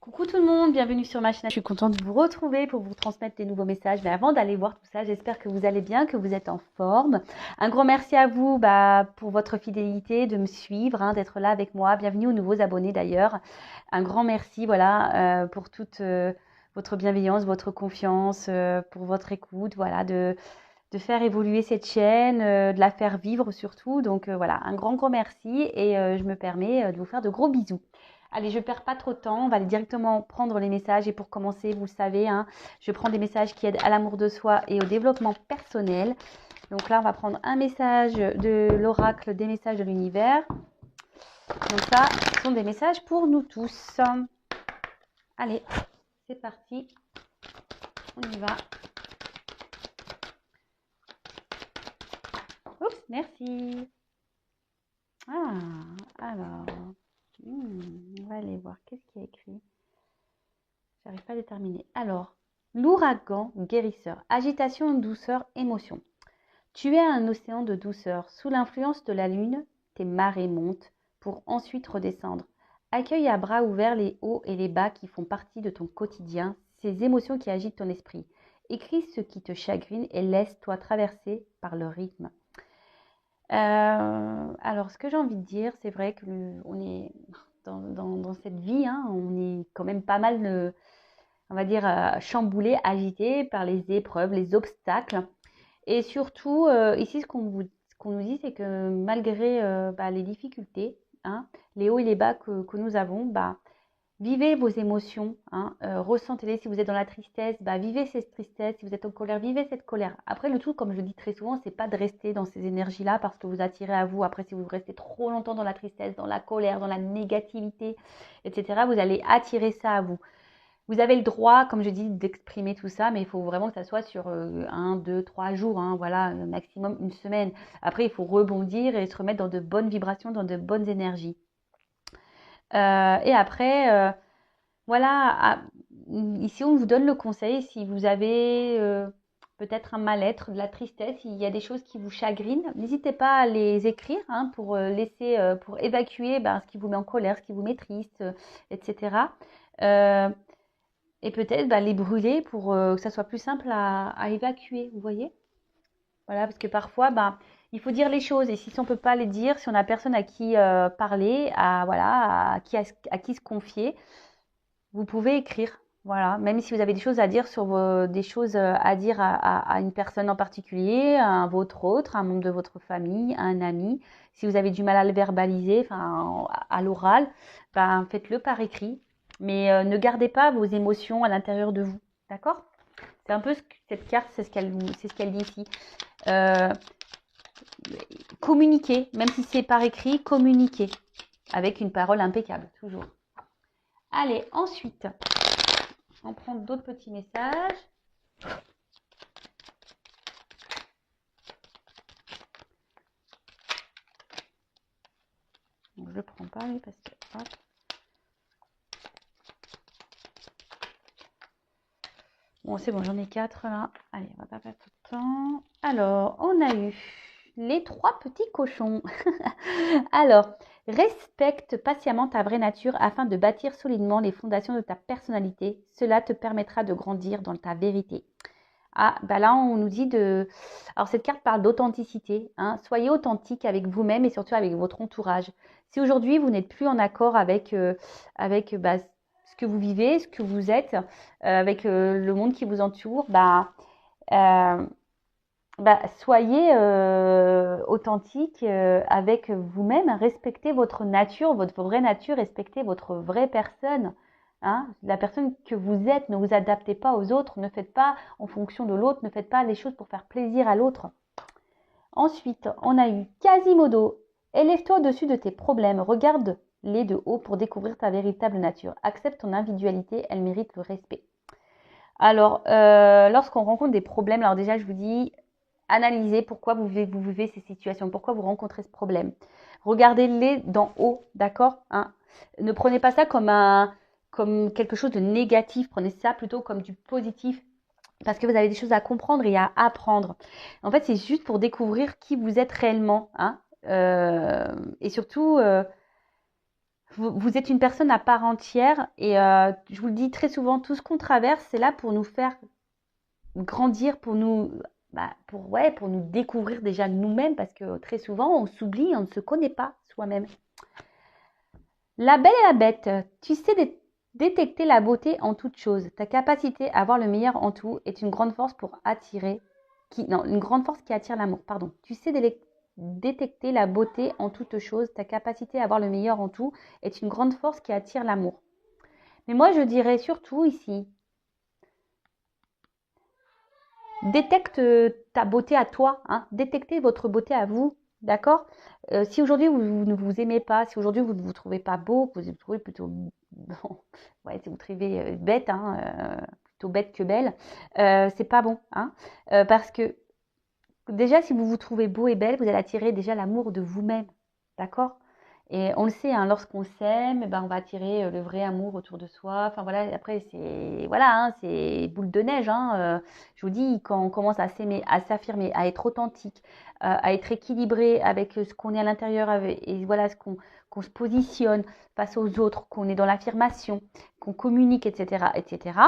Coucou tout le monde, bienvenue sur ma chaîne. Je suis contente de vous retrouver pour vous transmettre des nouveaux messages. Mais avant d'aller voir tout ça, j'espère que vous allez bien, que vous êtes en forme. Un grand merci à vous pour votre fidélité, de me suivre, d'être là avec moi. Bienvenue aux nouveaux abonnés d'ailleurs. Un grand merci pour toute votre bienveillance, votre confiance, pour votre écoute, de faire évoluer cette chaîne, de la faire vivre surtout. Donc voilà, un grand merci et je me permets de vous faire de gros bisous. Allez, je ne perds pas trop de temps, on va aller directement prendre les messages et pour commencer, vous le savez, je prends des messages qui aident à l'amour de soi et au développement personnel. Donc là, on va prendre un message de l'oracle des messages de l'univers. Donc ça, ce sont des messages pour nous tous. Allez, c'est parti, on y va. Oups, merci. Alors, on va aller voir, qu'est-ce qu'il y a écrit? J'arrive pas à déterminer. Alors, l'ouragan guérisseur, agitation, douceur, émotion. Tu es un océan de douceur. Sous l'influence de la lune, tes marées montent pour ensuite redescendre. Accueille à bras ouverts les hauts et les bas qui font partie de ton quotidien, ces émotions qui agitent ton esprit. Écris ce qui te chagrine et laisse-toi traverser par le rythme. Alors, ce que j'ai envie de dire, c'est vrai que on est dans cette vie, on est quand même pas mal, on va dire, chamboulé, agité par les épreuves, les obstacles. Et surtout, ici, ce qu'on nous dit, c'est que malgré les difficultés, les hauts et les bas que nous avons, vivez vos émotions, ressentez-les. Si vous êtes dans la tristesse, vivez cette tristesse. Si vous êtes en colère, vivez cette colère. Après, le tout, comme je le dis très souvent, c'est pas de rester dans ces énergies-là parce que vous attirez à vous. Après, si vous restez trop longtemps dans la tristesse, dans la colère, dans la négativité, etc., vous allez attirer ça à vous. Vous avez le droit, comme je dis, d'exprimer tout ça, mais il faut vraiment que ça soit sur 1, 2, 3 jours, voilà, maximum une semaine. Après, il faut rebondir et se remettre dans de bonnes vibrations, dans de bonnes énergies. Et après, ici on vous donne le conseil, si vous avez peut-être un mal-être, de la tristesse, il y a des choses qui vous chagrinent, n'hésitez pas à les écrire pour pour évacuer ce qui vous met en colère, ce qui vous met triste, etc. Et peut-être les brûler pour que ça soit plus simple à évacuer, vous voyez? Voilà, parce que parfois, il faut dire les choses. Et si on ne peut pas les dire, si on n'a personne à qui parler, à qui se confier, vous pouvez écrire. Voilà, même si vous avez des choses à dire des choses à dire à une personne en particulier, à un votre autre, à un membre de votre famille, à un ami. Si vous avez du mal à le verbaliser, à l'oral, faites-le par écrit. Mais ne gardez pas vos émotions à l'intérieur de vous. D'accord? C'est un peu cette carte, c'est ce qu'elle dit ici. Communiquer, même si c'est par écrit, communiquer avec une parole impeccable, toujours. Allez, ensuite, on prend d'autres petits messages. Donc, je ne prends pas lui parce que hop. Bon, c'est bon, j'en ai 4 là. Allez, on va pas perdre tout le temps. Alors, on a eu les 3 petits cochons. Alors, respecte patiemment ta vraie nature afin de bâtir solidement les fondations de ta personnalité. Cela te permettra de grandir dans ta vérité. Là, on nous dit de... Alors, cette carte parle d'authenticité. Soyez authentique avec vous-même et surtout avec votre entourage. Si aujourd'hui, vous n'êtes plus en accord avec ce que vous vivez, ce que vous êtes, avec le monde qui vous entoure, soyez authentique avec vous-même. Respectez votre nature, votre vraie nature. Respectez votre vraie personne. La personne que vous êtes. Ne vous adaptez pas aux autres. Ne faites pas en fonction de l'autre. Ne faites pas les choses pour faire plaisir à l'autre. Ensuite, on a eu Quasimodo. Élève-toi au-dessus de tes problèmes. Regarde-les de haut pour découvrir ta véritable nature. Accepte ton individualité. Elle mérite le respect. Alors, lorsqu'on rencontre des problèmes, alors déjà, je vous dis, analysez pourquoi vous vivez ces situations, pourquoi vous rencontrez ce problème. Regardez-les d'en haut, d'accord? Ne prenez pas ça comme quelque chose de négatif. Prenez ça plutôt comme du positif. Parce que vous avez des choses à comprendre et à apprendre. En fait, c'est juste pour découvrir qui vous êtes réellement. Et surtout, Vous êtes une personne à part entière et je vous le dis très souvent, tout ce qu'on traverse, c'est là pour nous faire grandir, pour nous, pour nous découvrir déjà nous-mêmes, parce que très souvent, on s'oublie, on ne se connaît pas soi-même. La belle et la bête, tu sais détecter la beauté en toute chose. Ta capacité à voir le meilleur en tout est une grande force pour attirer, une grande force qui attire l'amour. Pardon. Tu sais détecter la beauté en toute chose. Ta capacité à voir le meilleur en tout est une grande force qui attire l'amour. Mais moi, je dirais surtout ici, détecte ta beauté à toi, hein. Détectez votre beauté à vous, d'accord? Si aujourd'hui vous ne vous aimez pas, si aujourd'hui vous ne vous trouvez pas beau, que vous vous trouvez plutôt bon, ouais, si vous trouvez bête, hein, plutôt bête que belle, c'est pas bon, hein, parce que déjà si vous vous trouvez beau et belle, vous allez attirer déjà l'amour de vous-même, d'accord? Et on le sait, hein, lorsqu'on s'aime, on va attirer le vrai amour autour de soi. Enfin voilà, après c'est hein, c'est boule de neige. Hein, je vous dis, quand on commence à s'aimer, à s'affirmer, à être authentique, à être équilibré avec ce qu'on est à l'intérieur, et voilà qu'on se positionne face aux autres, qu'on est dans l'affirmation, qu'on communique, etc., etc.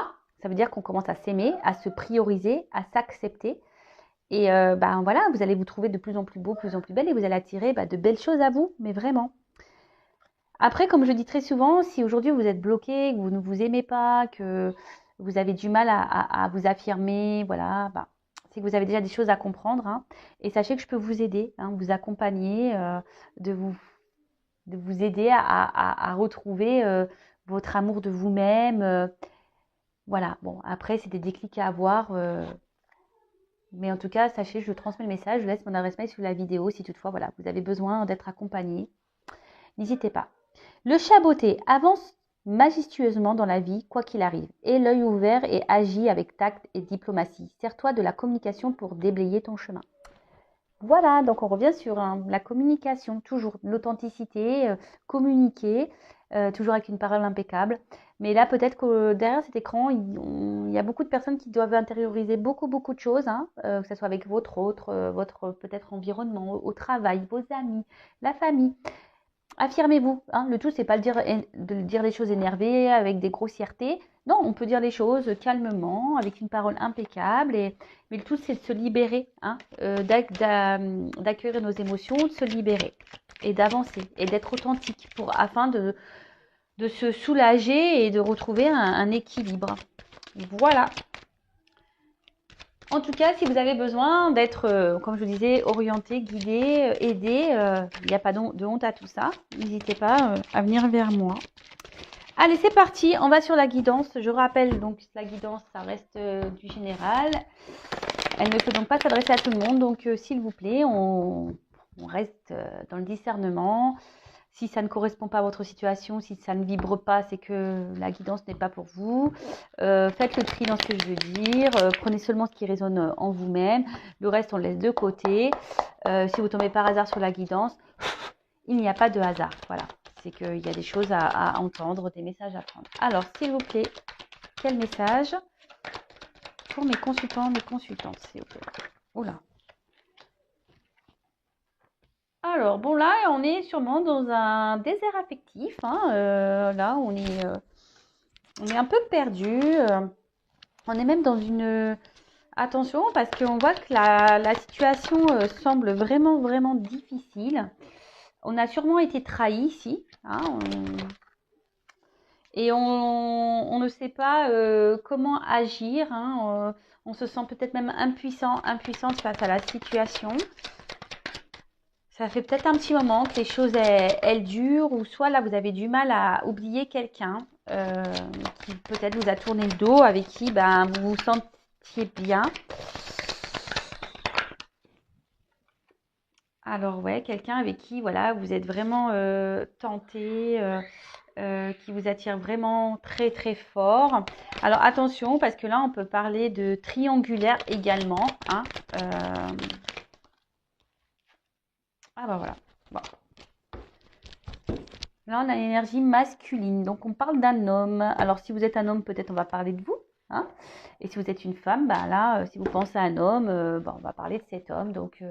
Ça veut dire qu'on commence à s'aimer, à se prioriser, à s'accepter. Et voilà, vous allez vous trouver de plus en plus beau, de plus en plus belle, et vous allez attirer de belles choses à vous, mais vraiment. Après, comme je dis très souvent, si aujourd'hui vous êtes bloqué, que vous ne vous aimez pas, que vous avez du mal à vous affirmer, voilà, c'est que vous avez déjà des choses à comprendre. Hein. Et sachez que je peux vous aider, hein, vous accompagner, de vous aider à retrouver votre amour de vous-même. Voilà, bon, après, c'est des déclics à avoir. Mais en tout cas, sachez, je transmets le message, je laisse mon adresse mail sous la vidéo si toutefois, voilà, vous avez besoin d'être accompagné. N'hésitez pas. Le chat botté avance majestueusement dans la vie, quoi qu'il arrive. Aie l'œil ouvert et agis avec tact et diplomatie. Sers-toi de la communication pour déblayer ton chemin. Voilà, donc on revient sur la communication, toujours l'authenticité, communiquer, toujours avec une parole impeccable. Mais là, peut-être que derrière cet écran, il y a beaucoup de personnes qui doivent intérioriser beaucoup, beaucoup de choses, hein, que ce soit avec votre peut-être environnement, au travail, vos amis, la famille. Affirmez-vous. Hein. Le tout, c'est pas de dire des choses énervées, avec des grossièretés. Non, on peut dire les choses calmement, avec une parole impeccable. Mais le tout, c'est de se libérer, hein, d'accueillir nos émotions, de se libérer et d'avancer et d'être authentique afin de se soulager et de retrouver un équilibre. Voilà. En tout cas, si vous avez besoin d'être, comme je vous disais, orienté, guidé, aidé, il n'y a pas de honte à tout ça. N'hésitez pas à venir vers moi. Allez, c'est parti. On va sur la guidance. Je rappelle, donc, la guidance, ça reste du général. Elle ne peut donc pas s'adresser à tout le monde. Donc, s'il vous plaît, on reste dans le discernement. Si ça ne correspond pas à votre situation, si ça ne vibre pas, c'est que la guidance n'est pas pour vous. Faites le tri dans ce que je veux dire. Prenez seulement ce qui résonne en vous-même. Le reste, on le laisse de côté. Si vous tombez par hasard sur la guidance, il n'y a pas de hasard. Voilà. C'est qu'il y a des choses à entendre, des messages à prendre. Alors, s'il vous plaît, quel message pour mes consultants, mes consultantes, s'il vous plaît. Oula. Alors, bon, là, on est sûrement dans un désert affectif. Hein, là, on est un peu perdu. On est même dans une... Attention, parce qu'on voit que la situation semble vraiment, vraiment difficile. On a sûrement été trahi ici. Hein, et on ne sait pas comment agir. Hein, on se sent peut-être même impuissante face à la situation. Ça fait peut-être un petit moment que les choses, elles durent, ou soit là, vous avez du mal à oublier quelqu'un qui peut-être vous a tourné le dos, avec qui vous vous sentiez bien. Alors, ouais, quelqu'un avec qui, voilà, vous êtes vraiment tenté, qui vous attire vraiment très, très fort. Alors, attention, parce que là, on peut parler de triangulaire également. Hein, Ah, voilà. Bon. Là, on a l'énergie masculine. Donc, on parle d'un homme. Alors, si vous êtes un homme, peut-être on va parler de vous. Hein. Et si vous êtes une femme, là, si vous pensez à un homme, on va parler de cet homme. Donc,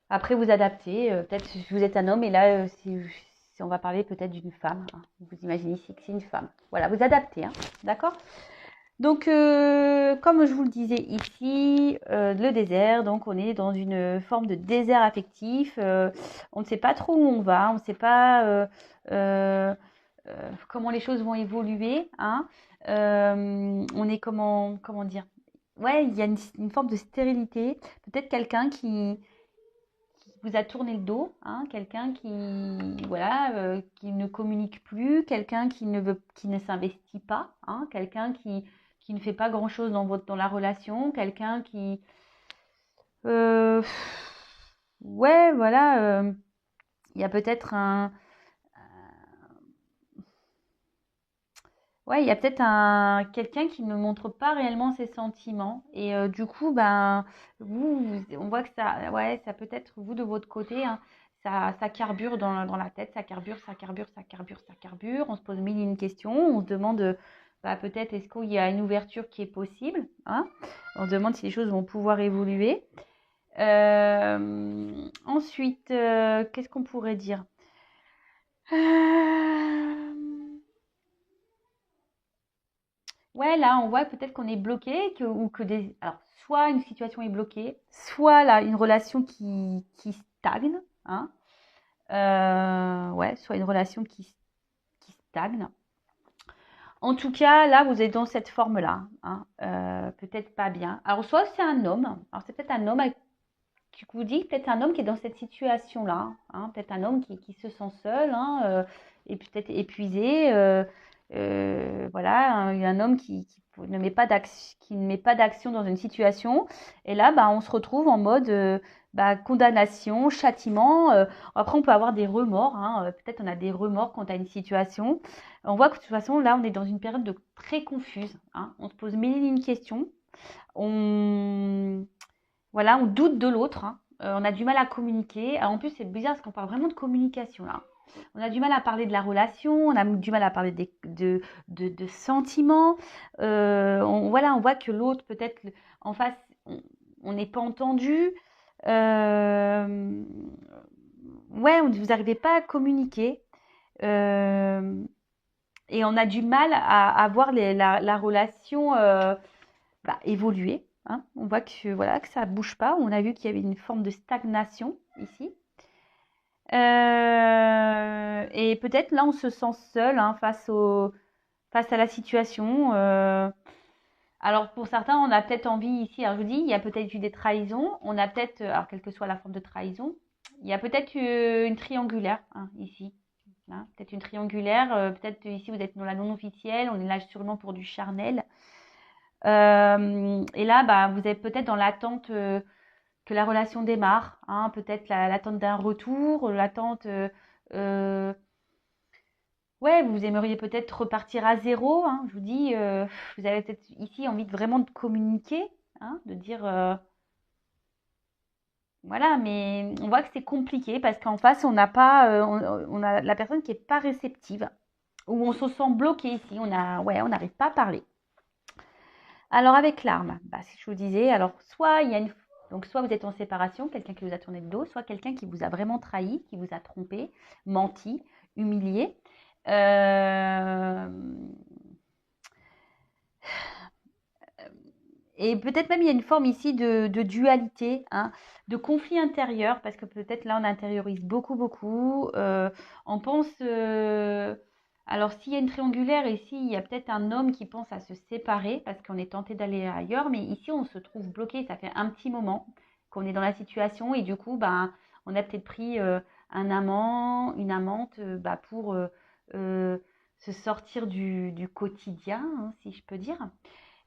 après, vous adaptez. Peut-être si vous êtes un homme et là, on va parler peut-être d'une femme. Hein. Vous imaginez ici que c'est une femme. Voilà, vous adaptez, hein, d'accord? Donc, comme je vous le disais ici, le désert, donc on est dans une forme de désert affectif. On ne sait pas trop où on va, on ne sait pas comment les choses vont évoluer. Hein. On est comment dire? Ouais, il y a une forme de stérilité. Peut-être quelqu'un qui vous a tourné le dos, hein, quelqu'un voilà, qui ne communique plus, quelqu'un qui ne s'investit pas, hein, quelqu'un qui ne fait pas grand-chose dans la relation, quelqu'un qui, euh, ouais, voilà, il y a peut-être ouais, il y a peut-être quelqu'un qui ne montre pas réellement ses sentiments et du coup, ben, on voit que ça, ouais, ça peut être vous de votre côté, hein, ça carbure dans la tête, ça carbure, ça carbure, ça carbure, ça carbure. On se pose mille et une questions, on se demande, bah, peut-être est-ce qu'il y a une ouverture qui est possible, hein? On se demande si les choses vont pouvoir évoluer. Ensuite, qu'est-ce qu'on pourrait dire? Ouais, là, on voit peut-être qu'on est bloqué, ou que alors, soit une situation est bloquée, soit là, une relation qui stagne, hein. Ouais, soit une relation qui stagne. En tout cas, là, vous êtes dans cette forme-là, hein, peut-être pas bien. Alors, soit c'est un homme, alors c'est peut-être un homme qui vous dit, peut-être un homme qui est dans cette situation-là, hein, peut-être un homme qui se sent seul, hein, et peut-être épuisé, voilà, un homme ne met pas d'action dans une situation, et là, bah, on se retrouve en mode bah, condamnation, châtiment. Après, on peut avoir des remords, hein, peut-être on a des remords quant à une situation. On voit que de toute façon, là, on est dans une période très confuse, hein. On se pose mille et une questions. Voilà, on doute de l'autre, hein. On a du mal à communiquer. Alors, en plus, c'est bizarre parce qu'on parle vraiment de communication là. On a du mal à parler de la relation, on a du mal à parler de sentiments. Voilà, on voit que l'autre, peut-être en face, on n'est pas entendu. Euh, ouais, vous n'arrivez pas à communiquer. Euh, et on a du mal à voir la relation bah, évoluer. Hein. On voit que, voilà, que ça ne bouge pas. On a vu qu'il y avait une forme de stagnation ici. Et peut-être là, on se sent seul, hein, face à la situation. Alors pour certains, on a peut-être envie ici, alors je vous dis, il y a peut-être eu des trahisons. On a peut-être, alors quelle que soit la forme de trahison, il y a peut-être une triangulaire, hein, ici. Hein, peut-être une triangulaire, peut-être ici vous êtes dans la non officielle, on est là sûrement pour du charnel. Et là, bah, vous êtes peut-être dans l'attente que la relation démarre, hein, peut-être l'attente d'un retour, l'attente, ouais, vous aimeriez peut-être repartir à zéro, hein, je vous dis, vous avez peut-être ici envie vraiment de communiquer, hein, de dire, voilà, mais on voit que c'est compliqué parce qu'en face, on n'a pas, on a la personne qui est pas réceptive, ou on se sent bloqué ici, ouais, on n'arrive pas à parler. Alors avec l'arme, bah, si je vous disais, alors soit il y a donc soit vous êtes en séparation, quelqu'un qui vous a tourné le dos, soit quelqu'un qui vous a vraiment trahi, qui vous a trompé, menti, humilié. Et peut-être même il y a une forme ici de dualité, hein, de conflit intérieur, parce que peut-être là on intériorise beaucoup, beaucoup. On pense, alors s'il y a une triangulaire ici, il y a peut-être un homme qui pense à se séparer parce qu'on est tenté d'aller ailleurs, mais ici on se trouve bloqué, ça fait un petit moment qu'on est dans la situation et du coup, ben, on a peut-être pris un amant, une amante, bah, pour se sortir du quotidien, hein, si je peux dire.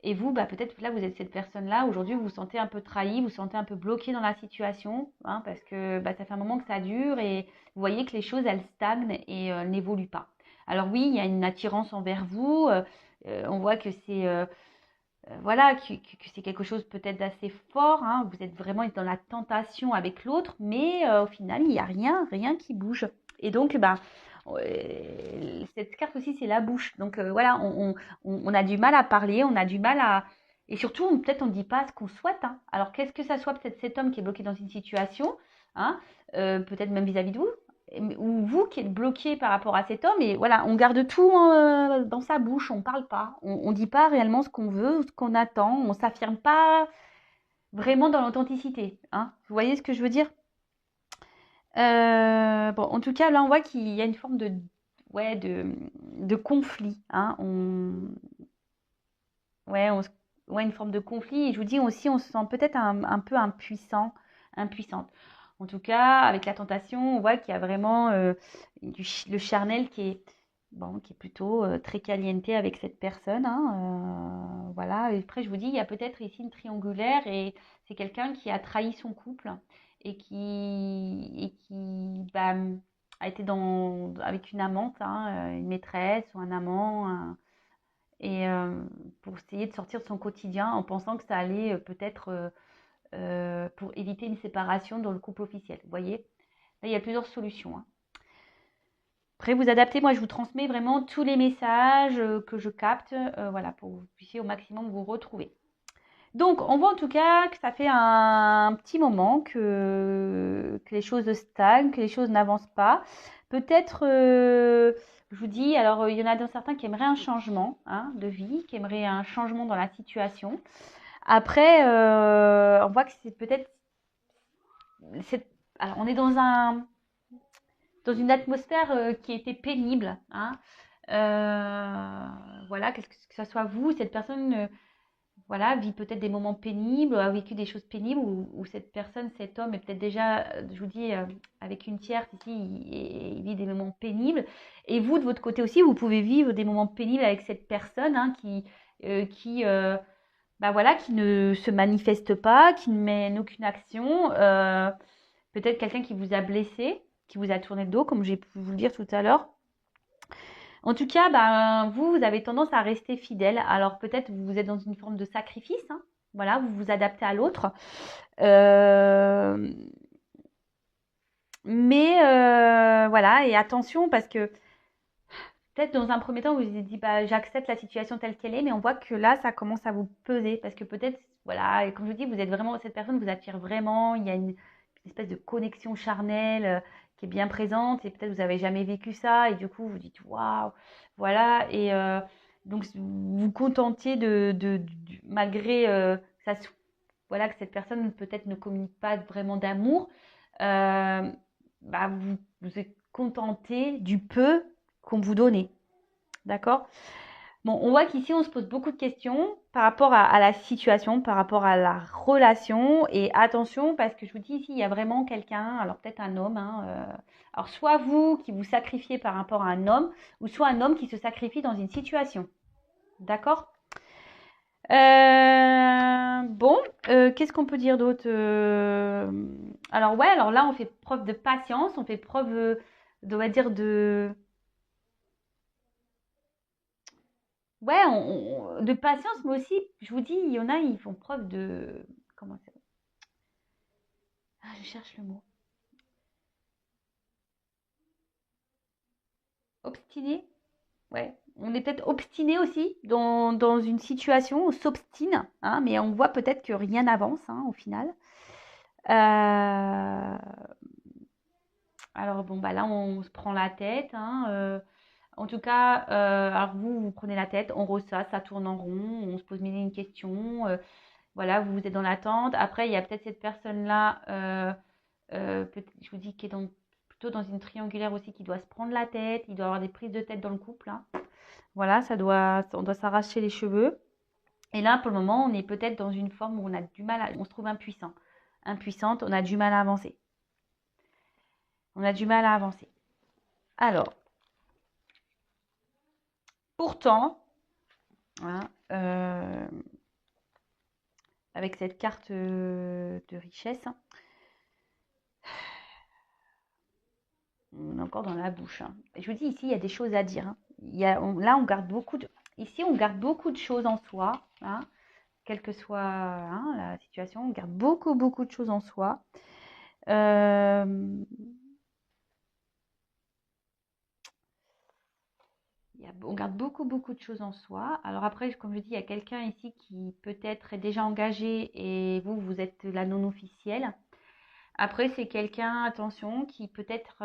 Et vous, bah, peut-être là, vous êtes cette personne-là. Aujourd'hui, vous vous sentez un peu trahi, vous vous sentez un peu bloqué dans la situation, hein, parce que bah, ça fait un moment que ça dure et vous voyez que les choses, elles stagnent et n'évoluent pas. Alors oui, il y a une attirance envers vous. On voit que c'est voilà, que c'est quelque chose peut-être d'assez fort. Hein. Vous êtes vraiment dans la tentation avec l'autre, mais au final, il n'y a rien qui bouge. Et donc, bah, cette carte aussi, c'est la bouche. Donc voilà, on a du mal à parler, on a du mal à... Et surtout, peut-être on ne dit pas ce qu'on souhaite. Hein. Alors, qu'est-ce que ça soit peut-être cet homme qui est bloqué dans une situation, hein, peut-être même vis-à-vis de vous, ou vous qui êtes bloqué par rapport à cet homme, et voilà, on garde tout dans sa bouche, on parle pas, on dit pas réellement ce qu'on veut, ce qu'on attend, on s'affirme pas vraiment dans l'authenticité, hein. Vous voyez ce que je veux dire? Bon, en tout cas, là, on voit qu'il y a une forme ouais, de conflit, hein. Ouais, ouais, une forme de conflit. Et je vous dis aussi, on se sent peut-être un peu impuissante. En tout cas, avec la tentation, on voit qu'il y a vraiment le charnel bon, qui est plutôt très caliente avec cette personne, hein. Voilà. Et après, je vous dis, il y a peut-être ici une triangulaire et c'est quelqu'un qui a trahi son couple et qui bah, a été avec une amante, hein, une maîtresse ou un amant, et pour essayer de sortir de son quotidien en pensant que ça allait peut-être pour éviter une séparation dans le couple officiel. Vous voyez? Là, il y a plusieurs solutions, hein. Après, vous adaptez, moi je vous transmets vraiment tous les messages que je capte, voilà, pour que vous puissiez au maximum vous retrouver. Donc, on voit en tout cas que ça fait un petit moment que les choses stagnent, que les choses n'avancent pas. Peut-être, je vous dis, alors il y en a certains qui aimeraient un changement, hein, de vie, qui aimeraient un changement dans la situation. Après, on voit que c'est peut-être, alors on est dans une atmosphère qui était pénible, hein. Voilà, que ça soit vous, cette personne. Voilà, vit peut-être des moments pénibles, a vécu des choses pénibles, ou cette personne, cet homme est peut-être déjà, je vous dis, avec une tierce ici, il vit des moments pénibles. Et vous, de votre côté aussi, vous pouvez vivre des moments pénibles avec cette personne, hein, bah voilà, qui ne se manifeste pas, qui ne mène aucune action. Peut-être quelqu'un qui vous a blessé, qui vous a tourné le dos, comme j'ai pu vous le dire tout à l'heure. En tout cas, ben, vous avez tendance à rester fidèle. Alors peut-être vous êtes dans une forme de sacrifice, hein. Voilà, vous vous adaptez à l'autre. Euh, mais voilà, et attention parce que peut-être dans un premier temps, vous vous êtes dit, bah, j'accepte la situation telle qu'elle est, mais on voit que là, ça commence à vous peser parce que peut-être, voilà, et comme je vous dis, vous êtes vraiment, cette personne vous attire vraiment, il y a une espèce de connexion charnelle qui est bien présente et peut-être vous n'avez jamais vécu ça et du coup, vous dites, waouh, voilà, et donc vous vous contentiez malgré ça, voilà, que cette personne peut-être ne communique pas vraiment d'amour, euh, bah, vous êtes contenté du peu qu'on vous donnait. D'accord? Bon, on voit qu'ici, on se pose beaucoup de questions par rapport à la situation, par rapport à la relation. Et attention, parce que je vous dis ici, il y a vraiment quelqu'un, alors peut-être un homme, hein, alors soit vous qui vous sacrifiez par rapport à un homme, ou soit un homme qui se sacrifie dans une situation. D'accord? Bon, qu'est-ce qu'on peut dire d'autre? Alors ouais, alors là, on fait preuve de patience, on fait preuve, on va dire, ouais, de patience, mais aussi, je vous dis, il y en a, ils font preuve de, comment ça? Ah, je cherche le mot. Obstiné? Ouais. On est peut-être obstiné aussi dans une situation, on s'obstine, hein, mais on voit peut-être que rien n'avance, hein, au final. Euh, alors bon, bah là, on se prend la tête, hein, en tout cas, alors vous prenez la tête, on ressasse, ça tourne en rond, on se pose mille et une questions. Voilà, vous êtes dans l'attente. Après, il y a peut-être cette personne-là, je vous dis, qui est plutôt dans une triangulaire aussi, qui doit se prendre la tête, il doit avoir des prises de tête dans le couple, hein. Voilà, on doit s'arracher les cheveux. Et là, pour le moment, on est peut-être dans une forme où on a du mal, on se trouve impuissant. Impuissante, on a du mal à avancer. On a du mal à avancer. Alors, pourtant, hein, avec cette carte de richesse, hein, on est encore dans la bouche, hein. Je vous dis, ici, il y a des choses à dire, hein. Là, on garde beaucoup de... Ici, on garde beaucoup de choses en soi, hein, quelle que soit, hein, la situation. On garde beaucoup, beaucoup de choses en soi. Euh, on garde beaucoup, beaucoup de choses en soi. Alors après, comme je dis, il y a quelqu'un ici qui peut-être est déjà engagé et vous êtes la non officielle. Après, c'est quelqu'un, attention, qui peut-être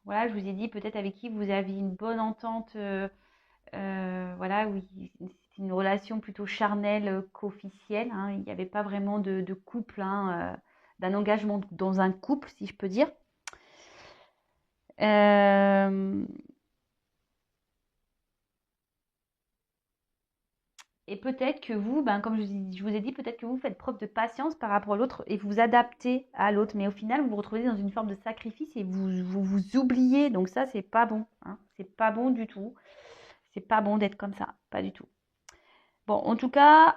voilà, je vous ai dit peut-être avec qui vous aviez une bonne entente, voilà, oui, c'est une relation plutôt charnelle qu'officielle, hein. Il n'y avait pas vraiment de couple, hein, d'un engagement dans un couple, si je peux dire. Euh, et peut-être que vous, ben, comme je vous ai dit, peut-être que vous faites preuve de patience par rapport à l'autre et vous vous adaptez à l'autre. Mais au final, vous vous retrouvez dans une forme de sacrifice et vous oubliez. Donc ça, c'est pas bon, hein. C'est pas bon du tout. C'est pas bon d'être comme ça. Pas du tout. Bon, en tout cas,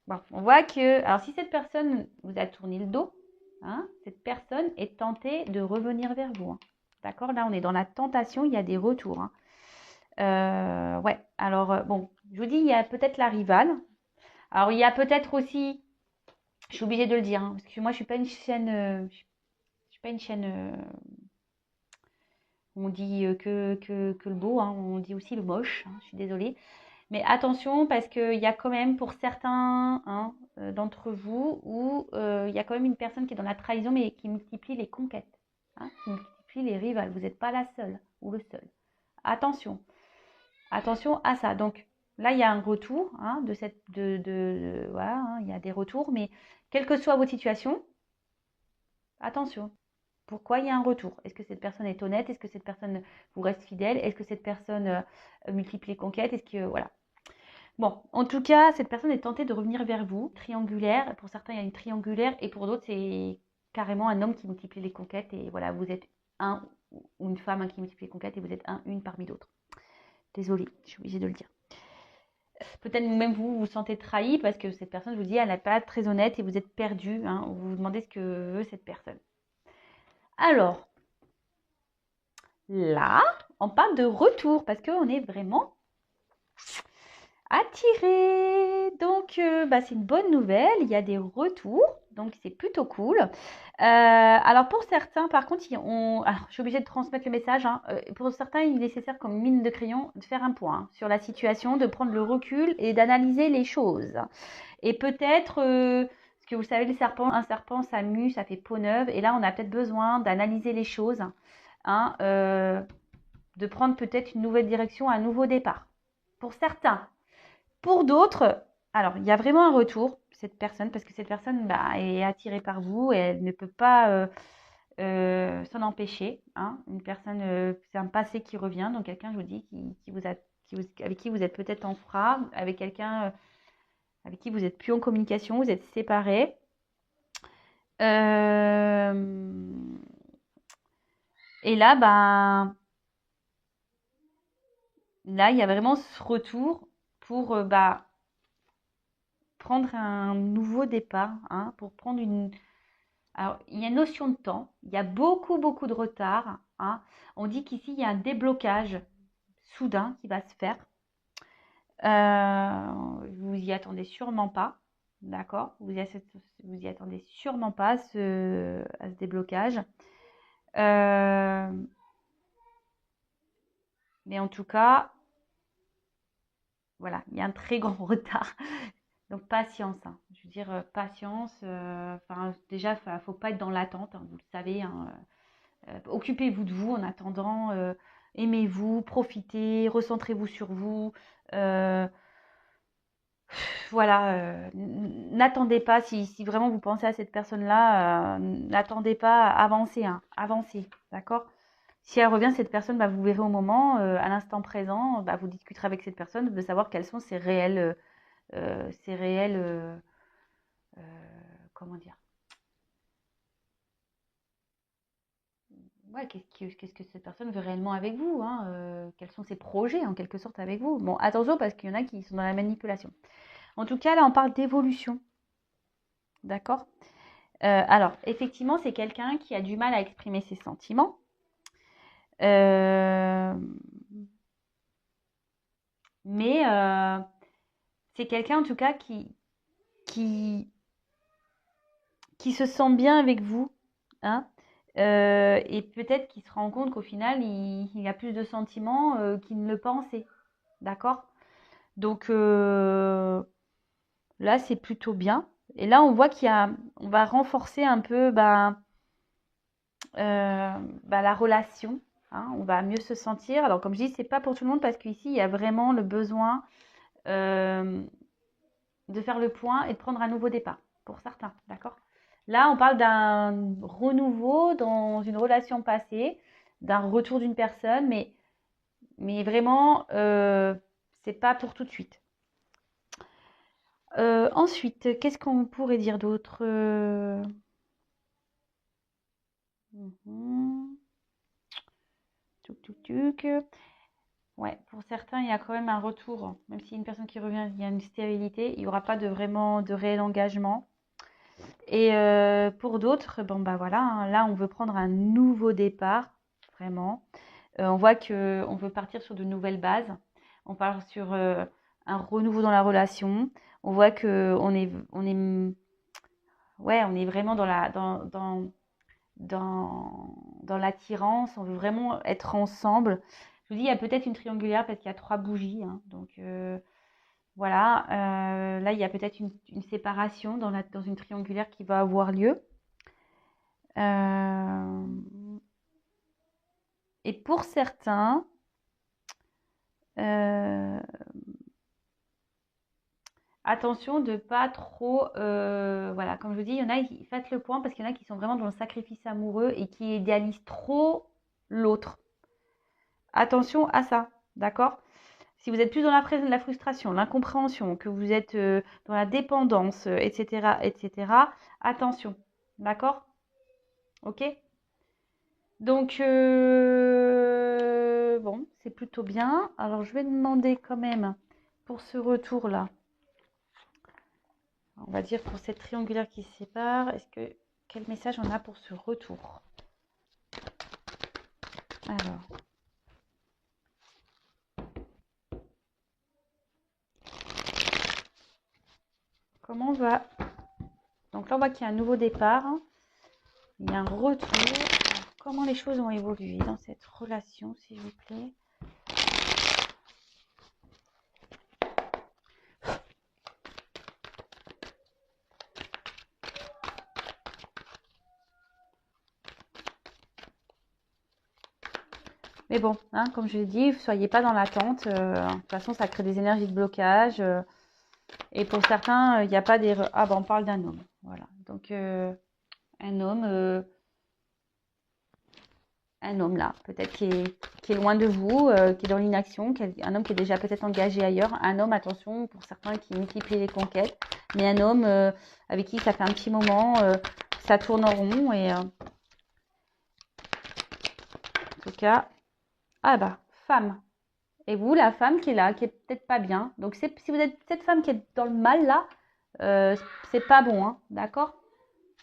bon, on voit que, alors si cette personne vous a tourné le dos, hein, cette personne est tentée de revenir vers vous, hein. D'accord? Là, on est dans la tentation, il y a des retours, hein. Ouais, alors bon, je vous dis, il y a peut-être la rivale. Alors, il y a peut-être aussi, je suis obligée de le dire, hein, parce que moi, je suis pas une chaîne, je suis pas une chaîne où on dit que le beau, hein, on dit aussi le moche, hein, je suis désolée. Mais attention, parce qu'il y a quand même pour certains, hein, d'entre vous où il y a quand même une personne qui est dans la trahison, mais qui multiplie les conquêtes, hein, qui multiplie les rivales. Vous n'êtes pas la seule ou le seul. Attention, attention à ça. Donc là, il y a un retour, hein, voilà, hein, il y a des retours, mais quelle que soit votre situation, attention. Pourquoi il y a un retour? Est-ce que cette personne est honnête? Est-ce que cette personne vous reste fidèle? Est-ce que cette personne multiplie les conquêtes? Est-ce que voilà. Bon, en tout cas, cette personne est tentée de revenir vers vous. Triangulaire, pour certains, il y a une triangulaire, et pour d'autres, c'est carrément un homme qui multiplie les conquêtes. Et voilà, vous êtes un ou une femme, hein, qui multiplie les conquêtes, et vous êtes une parmi d'autres. Désolée, je suis obligée de le dire. Peut-être même vous vous sentez trahi parce que cette personne vous dit elle n'est pas très honnête et vous êtes perdu, hein, vous vous demandez ce que veut cette personne. Alors, là, on parle de retour parce qu'on est vraiment attiré. Donc, bah, c'est une bonne nouvelle. Il y a des retours. Donc, c'est plutôt cool. Alors, pour certains, par contre, alors, je suis obligée de transmettre le message, hein. Pour certains, il est nécessaire, comme mine de crayon, de faire un point, hein, sur la situation, de prendre le recul et d'analyser les choses. Et peut-être, parce que vous savez, un serpent, ça mue, ça fait peau neuve. Et là, on a peut-être besoin d'analyser les choses, hein, de prendre peut-être une nouvelle direction, un nouveau départ. Pour certains. Pour d'autres, alors il y a vraiment un retour, cette personne, parce que cette personne, bah, est attirée par vous et elle ne peut pas s'en empêcher, hein. Une personne, c'est un passé qui revient, donc quelqu'un, je vous dis, avec qui vous êtes peut-être en froid, avec quelqu'un avec qui vous n'êtes plus en communication, vous êtes séparés. Et là, ben, là, il y a vraiment ce retour pour bah, prendre un nouveau départ, hein, pour prendre une. Alors, il y a une notion de temps, il y a beaucoup, beaucoup de retard, hein. On dit qu'ici, il y a un déblocage soudain qui va se faire. Vous y attendez sûrement pas, d'accord? Vous y attendez sûrement pas à ce déblocage. Mais en tout cas, voilà, il y a un très grand retard. Donc patience, hein. Je veux dire, patience. Déjà, il ne faut pas être dans l'attente, hein, vous le savez, hein. Occupez-vous de vous en attendant. Aimez-vous, profitez, recentrez-vous sur vous. Euh, voilà, n'attendez pas, si vraiment vous pensez à cette personne-là, n'attendez pas, avancez, hein, avancez, d'accord? Si elle revient, cette personne, bah, vous verrez au moment, à l'instant présent, bah, vous discuterez avec cette personne de savoir quels sont ses réels, euh, comment dire, ouais, qu'est-ce que cette personne veut réellement avec vous, hein, quels sont ses projets en quelque sorte avec vous. Bon, attention parce qu'il y en a qui sont dans la manipulation. En tout cas, là, on parle d'évolution, d'accord? Alors, effectivement, c'est quelqu'un qui a du mal à exprimer ses sentiments. Euh, mais c'est quelqu'un, en tout cas, qui, qui se sent bien avec vous, hein, et peut-être qu'il se rend compte qu'au final, il a plus de sentiments qu'il ne le pensait. D'accord? Donc là, c'est plutôt bien. Et là, on voit on va renforcer un peu, ben, la relation. Hein, on va mieux se sentir. Alors, comme je dis, c'est pas pour tout le monde parce qu'ici, il y a vraiment le besoin euh, de faire le point et de prendre un nouveau départ pour certains. D'accord? Là, on parle d'un renouveau dans une relation passée, d'un retour d'une personne, mais vraiment, c'est pas pour tout de suite. Ensuite, qu'est-ce qu'on pourrait dire d'autre? Mhm. Tuc, tuc, tuc. Ouais, pour certains, il y a quand même un retour. Même s'il y a une personne qui revient, il y a une stérilité, il n'y aura pas vraiment de réel engagement. Et pour d'autres, bon bah voilà, hein, là on veut prendre un nouveau départ, vraiment. On voit que on veut partir sur de nouvelles bases. On part sur un renouveau dans la relation. On voit que on est vraiment dans l'attirance. On veut vraiment être ensemble. Je vous dis, il y a peut-être une triangulaire parce qu'il y a 3 bougies, hein, donc voilà. Là, il y a peut-être une séparation dans une triangulaire qui va avoir lieu. Et pour certains, attention de pas trop, voilà, comme je vous dis, il y en a, faites le point parce qu'il y en a qui sont vraiment dans le sacrifice amoureux et qui idéalisent trop l'autre. Attention à ça, d'accord? Si vous êtes plus dans la frustration, l'incompréhension, que vous êtes dans la dépendance, etc., etc., attention, d'accord? Ok? Donc, bon, c'est plutôt bien. Alors, je vais demander quand même pour ce retour-là, on va dire pour cette triangulaire qui se sépare, quel message on a pour ce retour? Alors, comment on va... Donc là, on voit qu'il y a un nouveau départ, il y a un retour. Alors, comment les choses ont évolué dans cette relation, s'il vous plaît? Mais bon, hein, comme je l'ai dit, ne soyez pas dans l'attente. De toute façon, ça crée des énergies de blocage. Et pour certains, il n'y a pas des... Ah ben, on parle d'un homme. Voilà. Donc, un homme là, peut-être qui est loin de vous, qui est dans l'inaction, un homme qui est déjà peut-être engagé ailleurs. Un homme, attention, pour certains qui multiplient les conquêtes. Mais un homme avec qui ça fait un petit moment, ça tourne en rond. Et en tout cas, ah bah, femme. Et vous, la femme qui est là, qui est peut-être pas bien. Donc, si vous êtes cette femme qui est dans le mal là, c'est pas bon, hein, d'accord?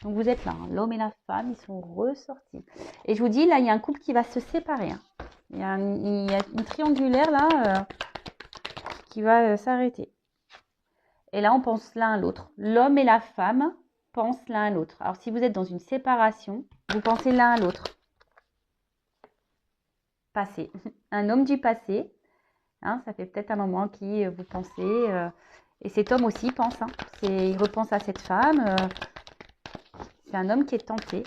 Donc, vous êtes là, hein, l'homme et la femme, ils sont ressortis. Et je vous dis, là, il y a un couple qui va se séparer. Hein. Il y a une triangulaire là qui va s'arrêter. Et là, on pense l'un à l'autre. L'homme et la femme pensent l'un à l'autre. Alors, si vous êtes dans une séparation, vous pensez l'un à l'autre. Passé. Un homme du passé. Hein, ça fait peut-être un moment qui vous pensez. Et cet homme aussi pense. Hein, il repense à cette femme. C'est un homme qui est tenté.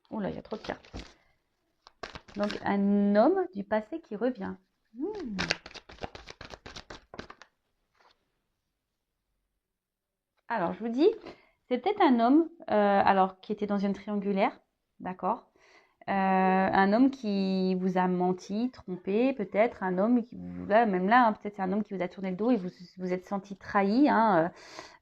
Oh là, il y a trop de cartes. Donc, un homme du passé qui revient. Alors, je vous dis, c'est peut-être un homme alors qui était dans une triangulaire, d'accord? Un homme qui vous a menti, trompé, peut-être un homme qui vous là, même là, hein, peut-être c'est un homme qui vous a tourné le dos et vous êtes senti trahi, hein,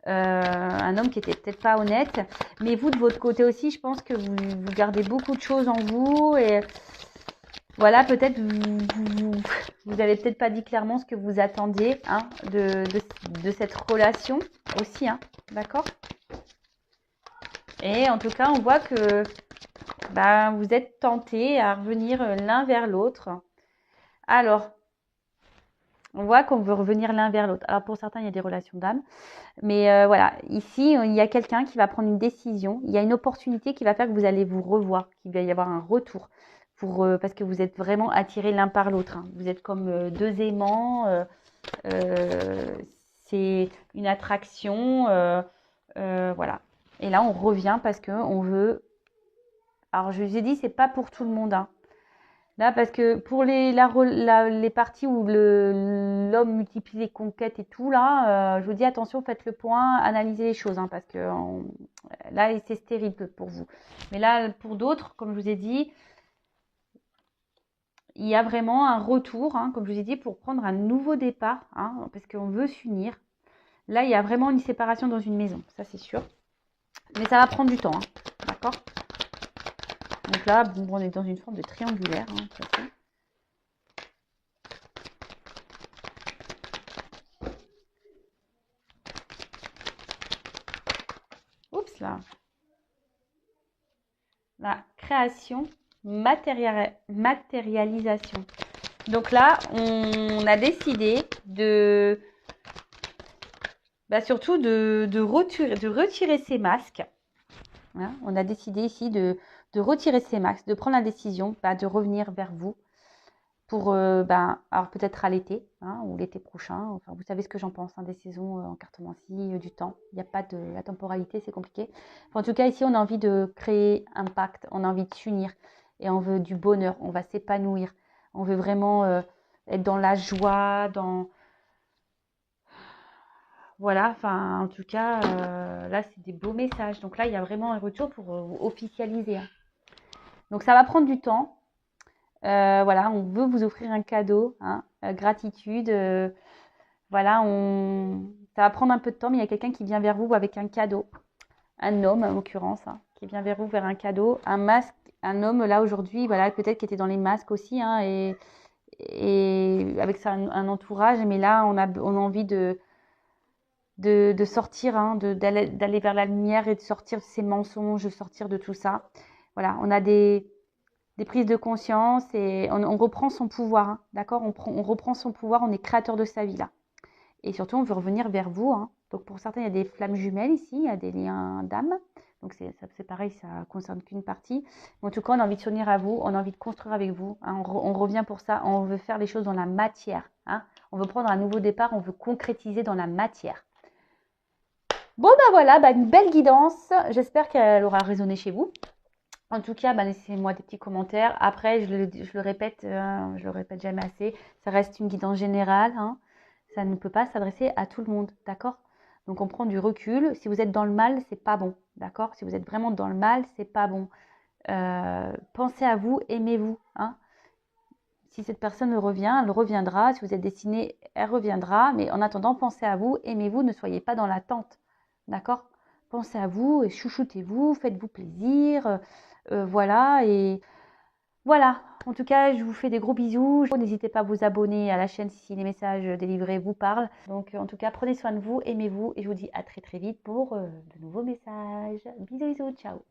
un homme qui était peut-être pas honnête, mais vous de votre côté aussi, je pense que vous gardez beaucoup de choses en vous et voilà, peut-être vous avez peut-être pas dit clairement ce que vous attendiez hein, de cette relation aussi, hein, d'accord? Et en tout cas, on voit que bah, vous êtes tentés à revenir l'un vers l'autre. Alors, on voit qu'on veut revenir l'un vers l'autre. Alors, pour certains, il y a des relations d'âme. Mais voilà, ici, il y a quelqu'un qui va prendre une décision. Il y a une opportunité qui va faire que vous allez vous revoir, qu'il va y avoir un retour. parce que vous êtes vraiment attirés l'un par l'autre, hein. Vous êtes comme deux aimants. C'est une attraction. Voilà. Et là, on revient parce qu'on veut. Alors, je vous ai dit, c'est pas pour tout le monde, hein. Là, parce que pour les parties où l'homme multiplie les conquêtes et tout, là, je vous dis attention, faites le point, analysez les choses, hein, parce que là, c'est stérile pour vous. Mais là, pour d'autres, comme je vous ai dit, il y a vraiment un retour, hein, comme je vous ai dit, pour prendre un nouveau départ, hein, parce qu'on veut s'unir. Là, il y a vraiment une séparation dans une maison, ça c'est sûr. Mais ça va prendre du temps, hein, d'accord? Donc là, bon, on est dans une forme de triangulaire, hein, de toute façon. Oups là. La création, matérialisation. Donc là, on a décidé surtout de retirer ces masques. Hein, on a décidé ici de retirer ces masques, de prendre la décision de revenir vers vous pour, alors peut-être à l'été, hein, ou l'été prochain. Enfin, vous savez ce que j'en pense, hein, des saisons en cartomancie, du temps. Il n'y a pas de la temporalité, c'est compliqué. Enfin, en tout cas, ici, on a envie de créer un pacte, on a envie de s'unir et on veut du bonheur, on va s'épanouir. On veut vraiment être dans la joie, voilà, enfin, en tout cas, là, c'est des beaux messages. Donc là, il y a vraiment un retour pour officialiser, hein. Donc ça va prendre du temps. Voilà, on veut vous offrir un cadeau, hein, gratitude. Voilà, ça va prendre un peu de temps, mais il y a quelqu'un qui vient vers vous avec un cadeau. Un homme, en l'occurrence, hein, qui vient vers vous vers un cadeau. Un masque, un homme, là, aujourd'hui, voilà, peut-être qui était dans les masques aussi, hein, et avec ça, un entourage. Mais là, on a envie de sortir, hein, d'aller vers la lumière et de sortir de ces mensonges, de sortir de tout ça. Voilà, on a des prises de conscience et on reprend son pouvoir, hein, d'accord, on reprend son pouvoir, on est créateur de sa vie là. Et surtout, on veut revenir vers vous, hein. Donc pour certains, il y a des flammes jumelles ici, il y a des liens d'âme. Donc c'est pareil, ça ne concerne qu'une partie. Mais en tout cas, on a envie de s'unir à vous, on a envie de construire avec vous, hein. On revient pour ça, on veut faire les choses dans la matière, hein. On veut prendre un nouveau départ, on veut concrétiser dans la matière. Bon, voilà, une belle guidance. J'espère qu'elle aura résonné chez vous. En tout cas, laissez-moi des petits commentaires. Après, je le répète, je le répète jamais assez, ça reste une guidance générale, hein. Ça ne peut pas s'adresser à tout le monde, d'accord? Donc, on prend du recul. Si vous êtes dans le mal, c'est pas bon, d'accord? Si vous êtes vraiment dans le mal, c'est pas bon. Pensez à vous, aimez-vous, hein. Si cette personne revient, elle reviendra. Si vous êtes destiné, elle reviendra. Mais en attendant, pensez à vous, aimez-vous, ne soyez pas dans l'attente, d'accord? Pensez à vous, chouchoutez-vous, faites-vous plaisir. Voilà, et voilà. En tout cas, je vous fais des gros bisous. N'hésitez pas à vous abonner à la chaîne si les messages délivrés vous parlent. Donc, en tout cas, prenez soin de vous, aimez-vous, et je vous dis à très très vite pour de nouveaux messages. Bisous, bisous, ciao.